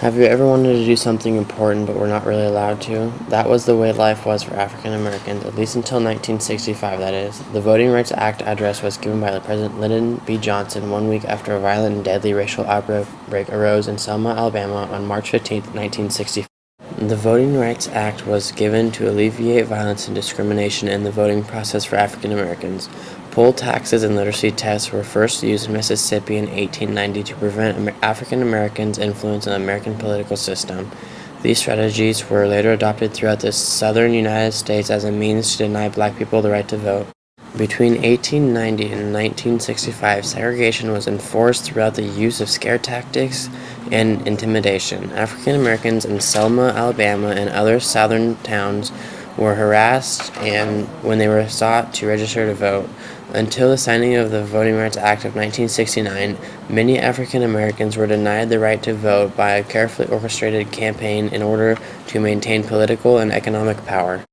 Have you ever wanted to do something important but were not really allowed to? That was the way life was for African Americans, at least until 1965, that is. The Voting Rights Act address was given by President Lyndon B. Johnson 1 week after a violent and deadly racial outbreak arose in Selma, Alabama on March 15, 1965. The Voting Rights Act was given to alleviate violence and discrimination in the voting process for African Americans. Poll taxes and literacy tests were first used in Mississippi in 1890 to prevent African Americans' influence in the American political system. These strategies were later adopted throughout the southern United States as a means to deny black people the right to vote. Between 1890 and 1965, segregation was enforced throughout the use of scare tactics and intimidation. African Americans in Selma, Alabama, and other southern towns were harassed and when they were sought to register to vote. Until the signing of the Voting Rights Act of 1969, many African Americans were denied the right to vote by a carefully orchestrated campaign in order to maintain political and economic power.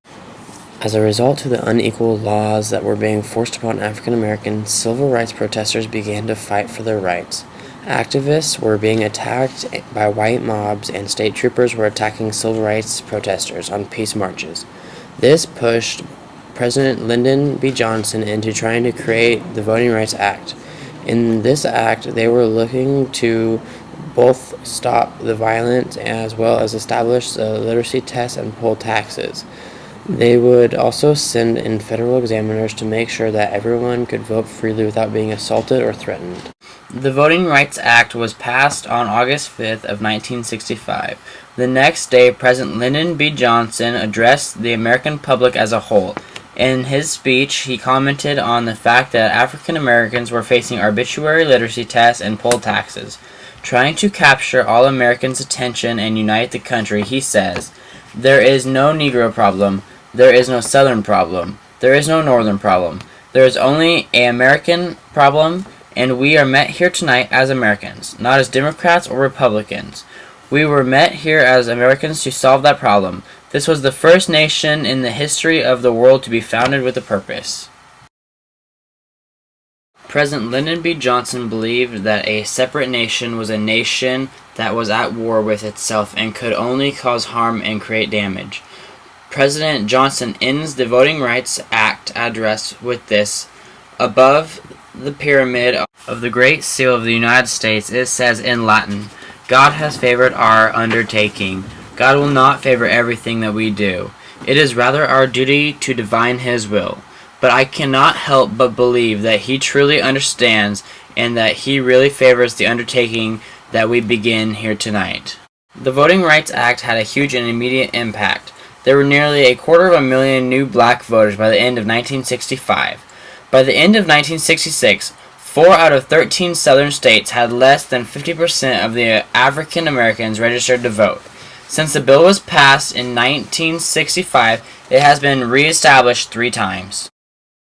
As a result of the unequal laws that were being forced upon African Americans, civil rights protesters began to fight for their rights. Activists were being attacked by white mobs, and state troopers were attacking civil rights protesters on peace marches. This pushed President Lyndon B. Johnson into trying to create the Voting Rights Act. In this act, they were looking to both stop the violence as well as establish the literacy tests and poll taxes. They would also send in federal examiners to make sure that everyone could vote freely without being assaulted or threatened. The Voting Rights Act was passed on August 5th of 1965. The next day, President Lyndon B. Johnson addressed the American public as a whole. In his speech, he commented on the fact that African Americans were facing arbitrary literacy tests and poll taxes. Trying to capture all Americans' attention and unite the country, he says, "There is no Negro problem. There is no Southern problem. There is no Northern problem. There is only an American problem, and we are met here tonight as Americans, not as Democrats or Republicans. We were met here as Americans to solve that problem. This was the first nation in the history of the world to be founded with a purpose." President Lyndon B. Johnson believed that a separate nation was a nation that was at war with itself and could only cause harm and create damage. President Johnson ends the Voting Rights Act address with this: "Above the pyramid of the Great Seal of the United States, it says in Latin, 'God has favored our undertaking. God will not favor everything that we do. It is rather our duty to divine His will. But I cannot help but believe that He truly understands and that He really favors the undertaking that we begin here tonight." The Voting Rights Act had a huge and immediate impact. There were nearly 250,000 new black voters by the end of 1965. By the end of 1966, 4 out of 13 southern states had less than 50% of the African Americans registered to vote. Since the bill was passed in 1965, it has been reestablished 3 times.